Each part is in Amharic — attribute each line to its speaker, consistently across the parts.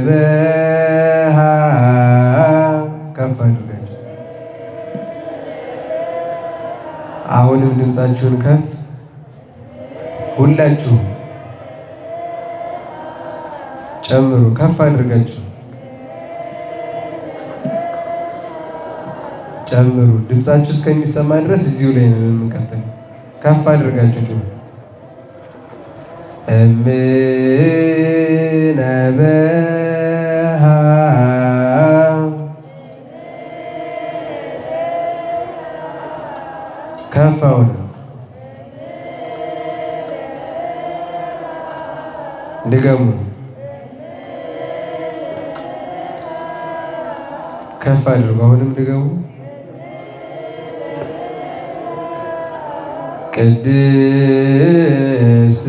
Speaker 1: ምነበሃ ከፍ አድርጋችሁ አሁንም ድምፃችሁን ከፍ ሁላችሁ ጨምሩ። ከፍ አድርጋችሁ ጨምሩ። ድምፃችሁ እስከሚሰማ ድረስ እዚሁ ላይ ነው የምንቀጥለው። ከፍ አድርጋችሁ እምነበሃ ከፍ አሁን ድገሙ። ከፍ አድርጉ። አሁንም ድገሙ። ቅድስት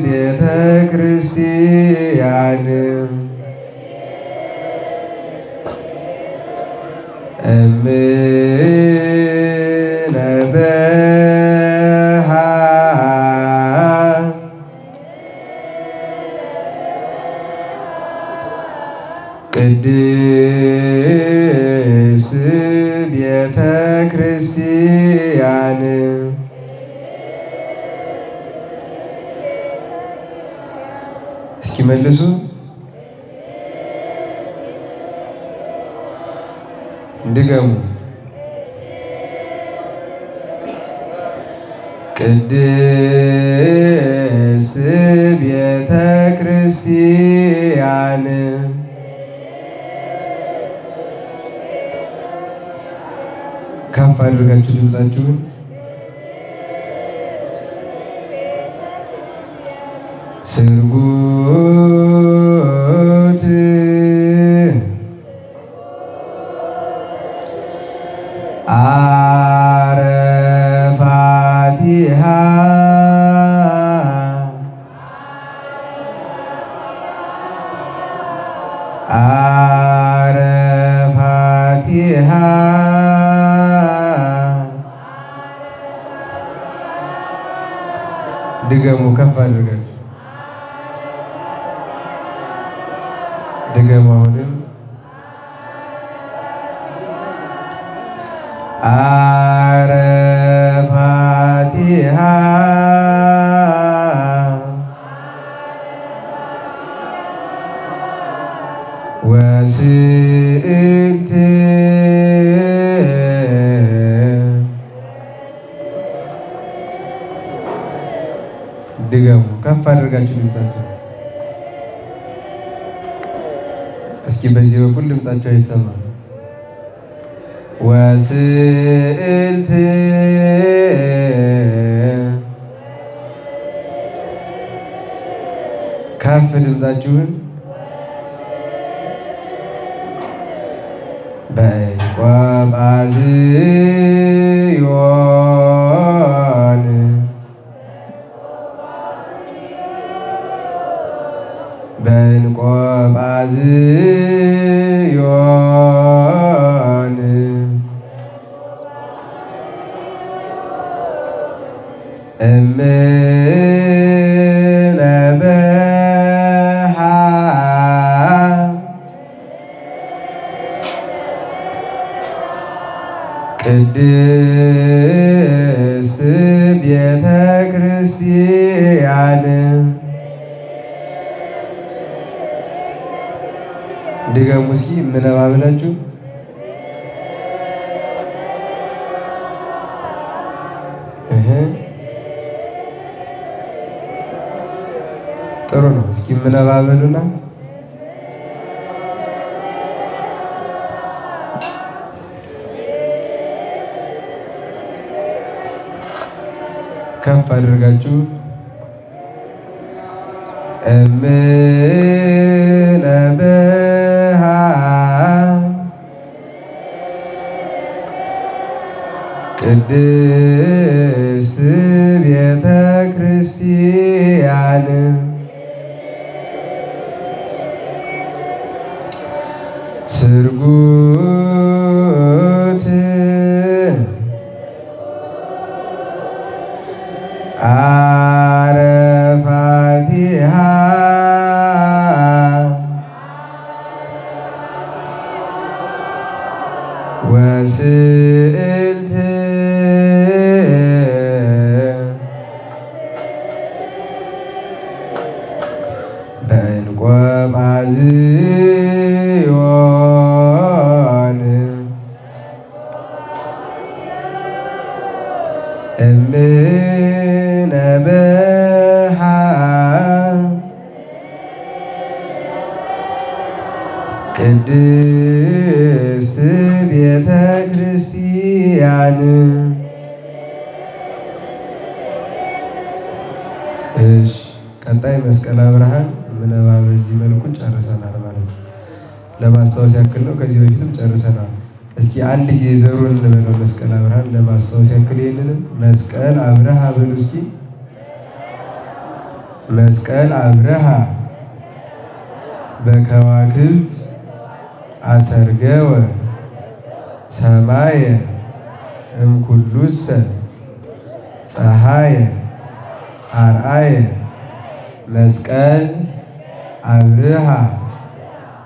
Speaker 1: ቤተ ክርስቲያን እምነበሃ ቅድስት ቤተ ክርስቲያን መልሱ። ድገሙ። ቅድስት ቤተ ክርስቲያን ከፍ አድርጋችሁ ድምፃችሁን ስርጉት አረፋቲሃ አረፋቲሃ ድገሙ። ከፍ አድርጋችሁ ድገሙ። አሁንም አረፋቲሃ ወስእክት ድገሙ። ከፍ አድርጋችሁ ድምጻችሁ እስኪ በዚህ በኩል ድምጻቸው አይሰማም። ወስእልት ከፍ ድምጻችሁን በቆጳዝዮን በቆጳዝዮን እምነበሃ ቅድስት ቤተ ክርስቲያን ድገሙ እስኪ ምነባብላችሁ ጥሩ ነው። እስኪ ምነባበሉና ከፍ አድርጋችሁ እምነበሃ ቅድስት ቤተ ክርስቲያን ስርጉት አረፋቲሃ በዕንቆ ጳዝዮን እምነበሃ ቅድስት ቤተ ክርስቲያን። እሺ ቀጣይ መስቀለ ብርሃን ምንባብ በዚህ መልኩ ጨርሰናል ማለት ነው። ለማስታወስ ያክል ነው። ከዚህ በፊትም ጨርሰናል። እስኪ አንድ ጊዜ ዘሩን እንበለው። መስቀለ ብርሃን ለማስታወስ ያክል ይሄንንም መስቀል አብርሃ በሉ እስኪ። መስቀል አብርሃ በከዋክብት አሰርገወ ሰማየ እምኩሉሰ ፀሐየ አርአየ መስቀል አብርሃ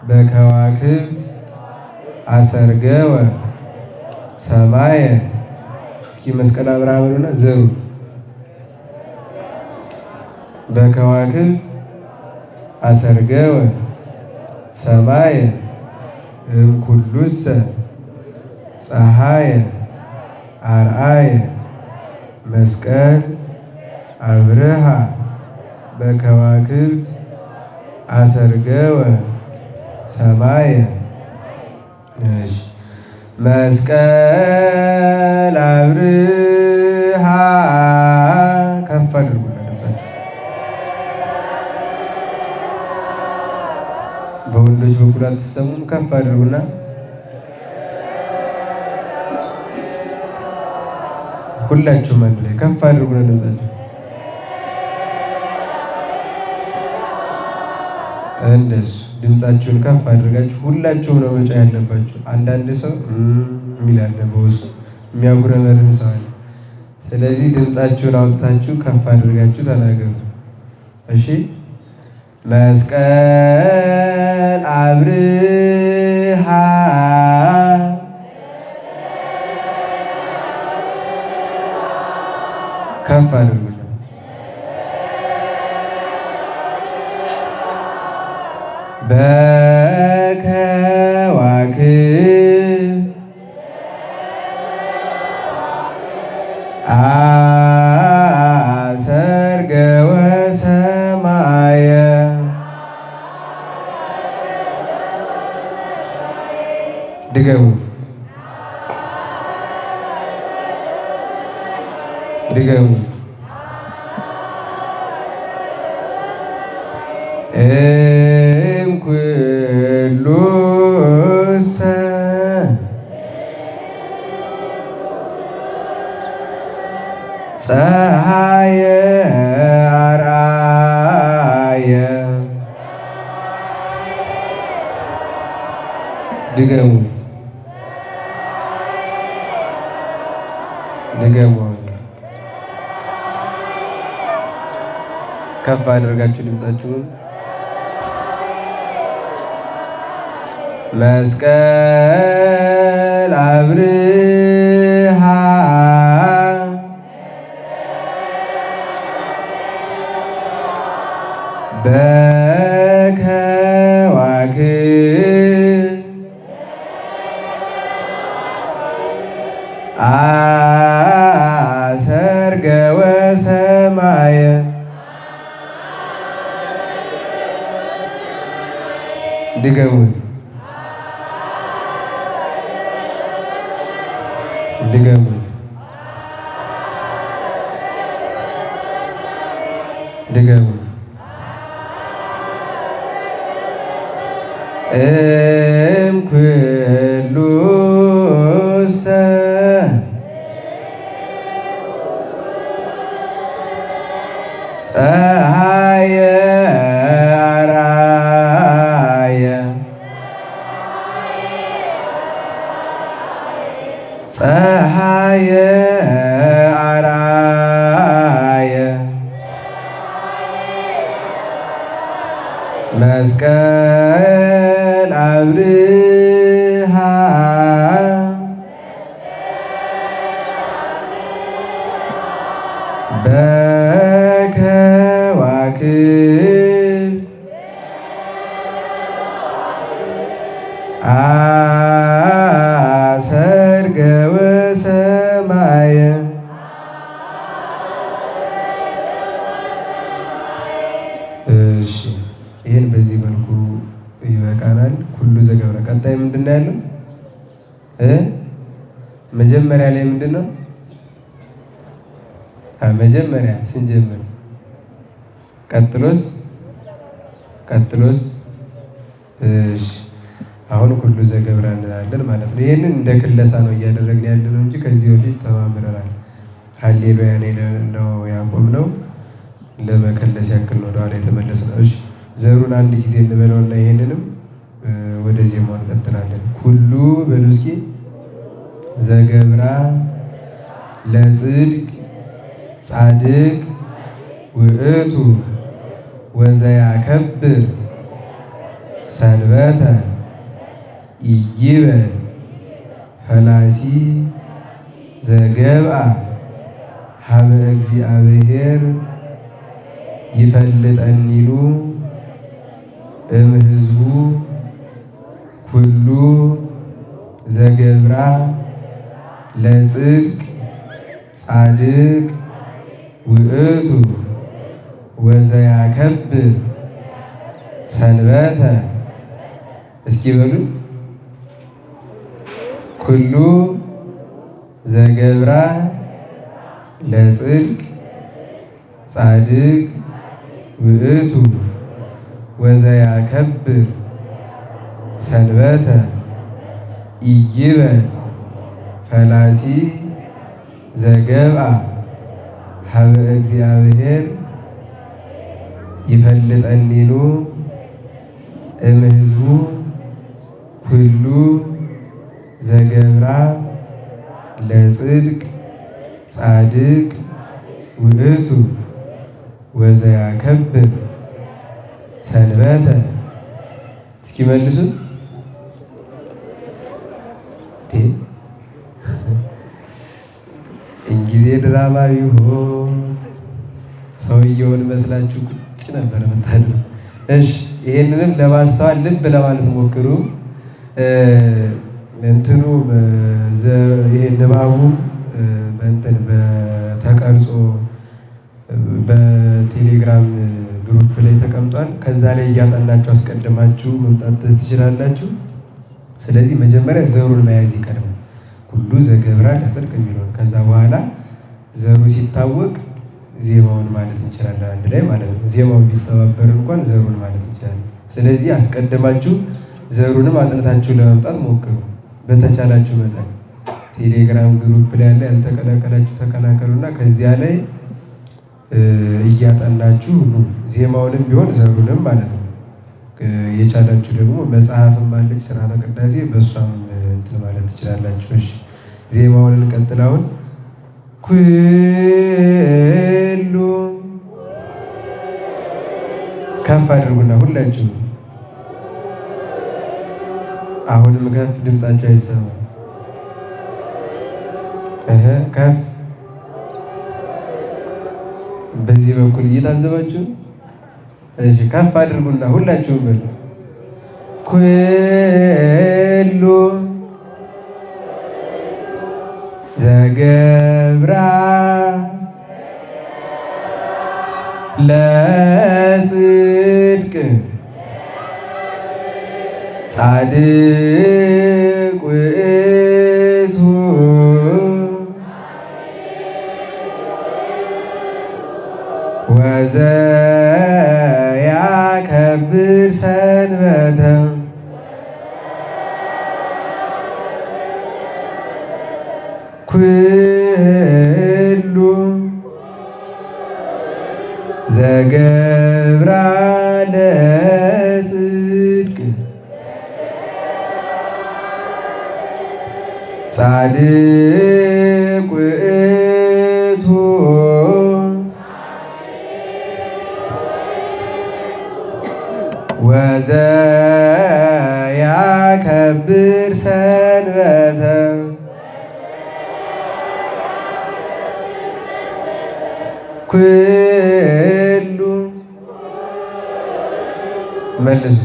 Speaker 1: በከዋክብት አሰርገወ ሰማየ። እስኪ መስቀል አብርሃ በሉና ዘሩ በከዋክብት አሰርገወ ሰማየ እምኩሉሰ ፀሐየ አርአየ መስቀል አብርሃ በከዋክብት አሰርገወ ሰማየ። መስቀል አብርሃ ከፍ አድርጉ። በወንዶች በኩል አትሰሙም? ከፍ አድርጉና ሁላችሁም አንድ ላይ ከፍ አድርጉና ድምጻችሁ እንደሱ ድምጻችሁን ከፍ አድርጋችሁ ሁላችሁም ነው መጫ ያለባችሁ። አንዳንድ ሰው የሚል አለ በውስጥ የሚያጉረመርም ሰው አለ። ስለዚህ ድምጻችሁን አውጥታችሁ ከፍ አድርጋችሁ ተናገሩ። እሺ መስቀል አብርሃ ከፍ አድርጉ። በከዋክብት አሰርገወ ሰማየ ድገሙ ድገሙ እምኩሉሰ ፀሐየ አርአየ ድገሙ ድገሙ ከፍ አድርጋችሁ ድምጻችሁን መስቀል አብርሃ በከዋክብት አሰርገወ ሰማየ ድገሙ ድገሙ ድገሙ እምኩሉሰ ፀሐየ አርአየ ፀሐየ አርአየ መስቀል አብርሃ በከዋክብት ይህን በዚህ መልኩ ይበቃናል። ኩሉ ዘገብረ። ቀጣይ ምንድን ነው ያለው? መጀመሪያ ላይ ምንድን ነው? መጀመሪያ ስንጀምር ቀጥሎስ አሁን ኩሉ ዘገብረ እንላለን ማለት ነው። ይህንን እንደ ክለሳ ነው እያደረግን ያለ ነው እንጂ ከዚህ በፊት ተማምረናል። ሃሌሉያ ነው ያቆምነው። ለመከለስ ያክል ነው ወደኋላ የተመለስነው። እሺ ዘሩን አንድ ጊዜ እንበለውና ይሄንንም ወደ ዜማው እንቀጥላለን። ኩሉ በሉ እስኪ ዘገብራ ለጽድቅ ጻድቅ ውእቱ ወዘያከብር ሰንበተ ኢይበል ፈላሲ ዘገብአ ሀበ እግዚአብሔር ይፈልጠኒኑ እምሕዝቡ ኩሉ ዘገብራ ለጽድቅ ጻድቅ ውእቱ ወዘያከብር ሰንበተ። እስኪ በሉ ኩሉ ዘገብራ ለጽድቅ ጻድቅ ውእቱ ወዘያከብር ሰንበተ ኢይበል ፈላሲ ዘገብአ ሀበ እግዚአብሔር ይፈልጠኒኑ እምሕዝቡ ኩሉ ዘገብራ ለጽድቅ ጻድቅ ውእቱ ወዘያከብር ሰንበተ። እስኪ መልሱ። እንጊዜ ድራማ ቢሆን ሰውየውን መስላችሁ ቁጭ ነበር የምታድሩ። እሺ ይሄንንም ለማስተዋል ልብ ለማለት ሞክሩ። እንትኑ ይሄ ንባቡ በእንትን በተቀርጾ በቴሌግራም ግሩፕ ላይ ተቀምጧል። ከዛ ላይ እያጠናችሁ አስቀድማችሁ መምጣት ትችላላችሁ። ስለዚህ መጀመሪያ ዘሩን መያዝ ይቀድማል። ኩሉ ዘገብራ ለጽድቅ የሚለውን ከዛ በኋላ ዘሩ ሲታወቅ ዜማውን ማለት እንችላለን አንድ ላይ ማለት ነው። ዜማው ቢሰባበር እንኳን ዘሩን ማለት እንችላለን። ስለዚህ አስቀድማችሁ ዘሩንም አጥንታችሁ ለመምጣት ሞክሩ በተቻላችሁ መጠን። ቴሌግራም ግሩፕ ላይ ያለ ያልተቀላቀላችሁ ተቀላቀሉና ከዚያ ላይ እያጠናችሁ ዜማውንም ቢሆን ዘሩንም ማለት ነው። የቻላችሁ ደግሞ መጽሐፍም አለች ስርዓተ ቅዳሴ በእሷም እንትን ማለት ትችላላችሁ። እሺ ዜማውን እንቀጥላውን። ኩሉ ከፍ አድርጉና ሁላችሁ አሁንም ከፍ ድምጻችሁ አይሰማም። ከፍ በዚህ በኩል እየታዘባችሁ እሺ ከፍ አድርጉና ሁላችሁም በሉ ኩሉ ዘገብራ ለጽድቅ ጻድቅ ውእቱ ወዘያከብር ሰንበተ ኩሉ ዘገብራ ለጽድቅ ጻድቅ ውእቱ ወዘያከብር ሰንበተ ኩሉ መልሱ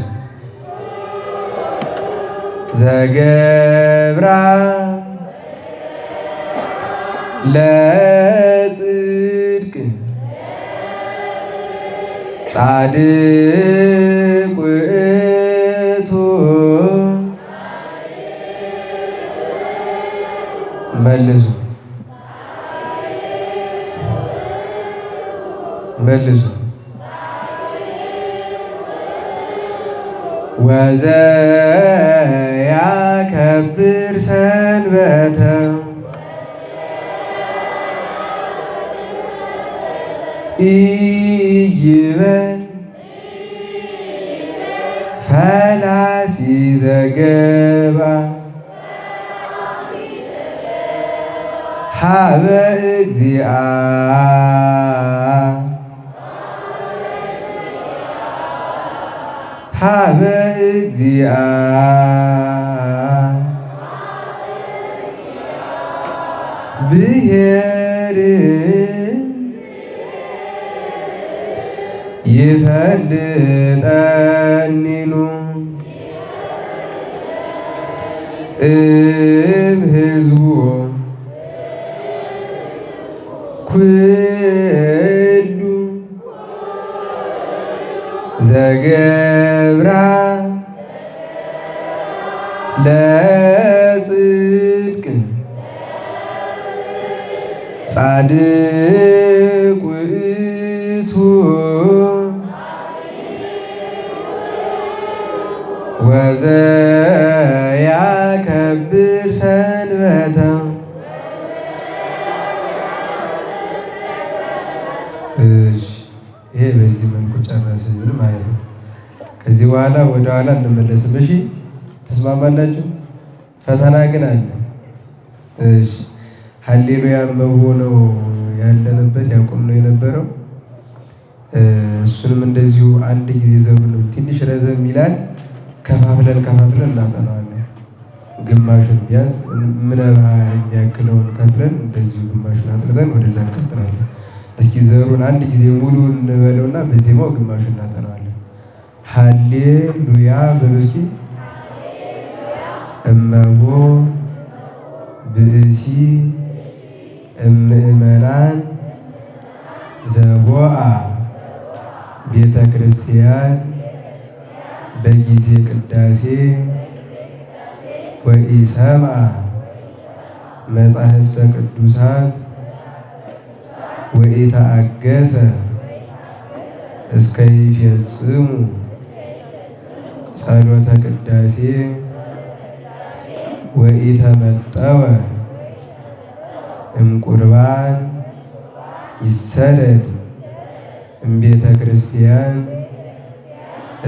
Speaker 1: ዘገብራ ለጽድቅ ጻድቅ መልሱ መልሱ ወዘያከብር ሰንበተ ኢይበል ፈላሲ ዘገባ ሀበ እግዚአ ሀበ እግዚአ ብሔር ይፈልጠኒኑ እምሕዝቡ ኩሉ ዘገብራ ለጽድቅ ጻድቅ ውእቱ ወዘያከብር ሰንበተ ይሄ በዚህ መልኩ ጨረስን ማለት ነው። ከዚህ በኋላ ወደ ኋላ እንመለስም። እሺ ተስማማላችሁ? ፈተና ግን አለ። እሺ ሃሌሉያ መሆነው ያለንበት ያቆም ነው የነበረው። እሱንም እንደዚሁ አንድ ጊዜ ዘሩን ትንሽ ረዘም ይላል። ከፋፍለን እናጠናዋለን። ግማሹን ቢያንስ ምዕራፍ የሚያክለውን ከፍለን እንደዚሁ ግማሹን አጥርተን ወደዛ እንቀጥላለን። እስኪ ዘሩን አንድ ጊዜ ሙሉ እንበለውና በዜማው ግማሹን እናጠናዋለን። ሃሌሉያ በሉ እስኪ። እመቦ ብእሲ እምእመናን ዘቦአ ቤተ ክርስቲያን በጊዜ ቅዳሴ ወኢሰምዐ መጻሕፍተ ቅዱሳት ወኢተአገሰ እስከ ይፈጽሙ ጸሎተ ቅዳሴ ወኢተመጠወ እምቁርባን ይሰደድ እምቤተ ክርስቲያን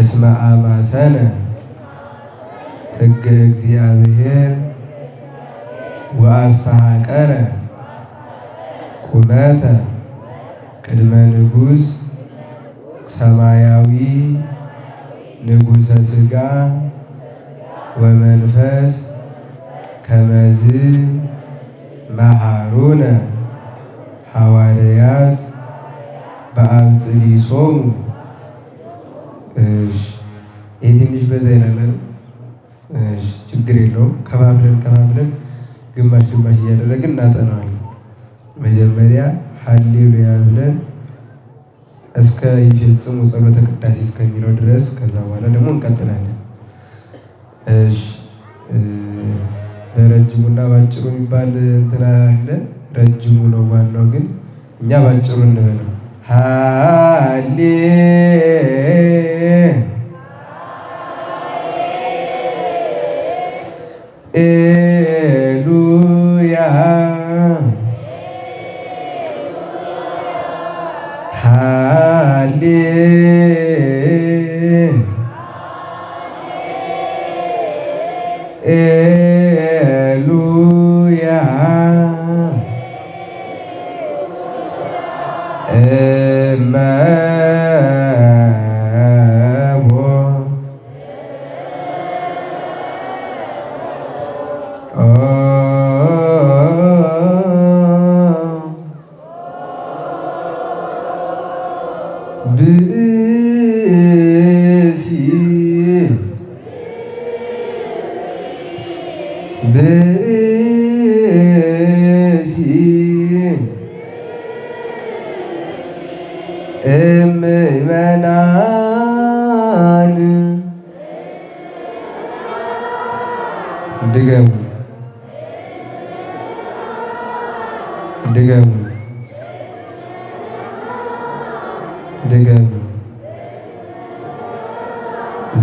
Speaker 1: እስመ አማሰነ ሕገ እግዚአብሔር ወአስተሐቀረ ቁመተ ቅድመ ንጉሥ ሰማያዊ ንጉሠ ሥጋ ወመንፈስ ከመዝ መሃሩነ ሐዋርያት በአብጥሊሶሙ። ይህ ትንሽ በዛ ይላል። ችግር የለውም። ከፋፍለን ግማሽ እያደረግን እናጠናዋለን። መጀመሪያ ሃሌሉያ ብለን እስከ ይፈጽሙ ጸሎተ ቅዳሴ እስከሚለው ድረስ፣ ከዛ በኋላ ደግሞ እንቀጥላለን። በረጅሙና ባጭሩ የሚባል እንትና አለ። ረጅሙ ነው ዋናው፣ ግን እኛ ባጭሩ እንበለው። ሃሌሉያ ሃሌሉያ እመቦ ብእሲ እምእመናን ድገሙ ድገሙ ድገሙ።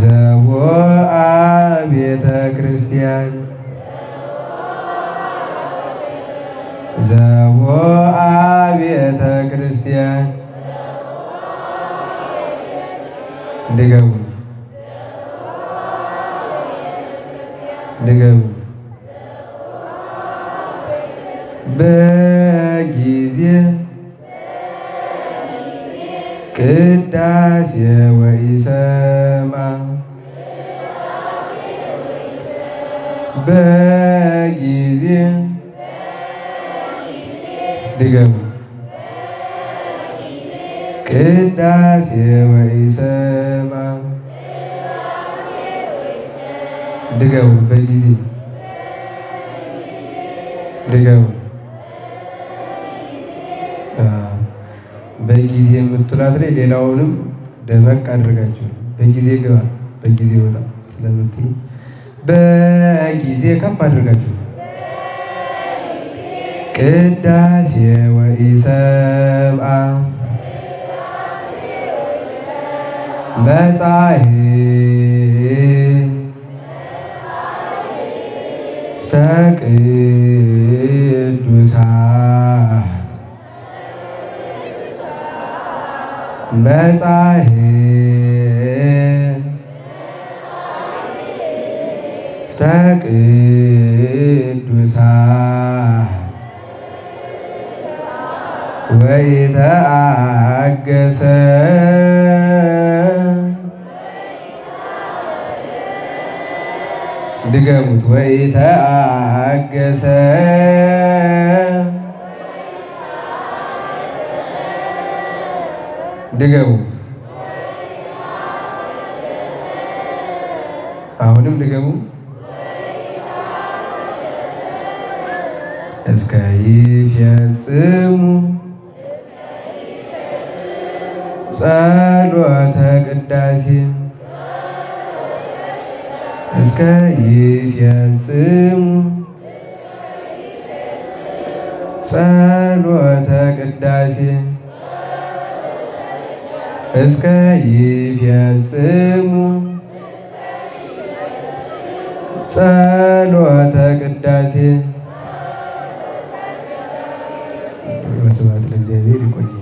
Speaker 1: ዘወአ ቤተ ክርስቲያን ዘወአ ቤተ ክርስቲያን ድገሙ ድገሙ። በጊዜ ቅዳሴ ወኢሰምዓ በጊዜ ድገሙ ቅዳሴ ወኢሰምዓ ድገሙ በጊዜ ድገሙ። በጊዜ የምትላት ላይ ሌላውንም ደመቅ አድርጋችሁ በጊዜ ግባ በጊዜ ወጣ ስለምትሉ በጊዜ ከፍ አድርጋችሁ ቅዳሴ ወኢሰምዓ መጻሕፍተ ቅዱሳት መጻሕፍተ ቅዱሳት ወኢተአገሰ ድገሙት ወኢተአገሰ ድገሙ። አሁንም ድገሙ። እስከ ይፈጽሙ ጸሎተ ቅዳሴ እስከ ይፈጽሙ ጸሎተ ቅዳሴ እስከ ይፈጽሙ ጸሎተ ቅዳሴ። ወስብሐት ለእግዚአብሔር። ይቆያል።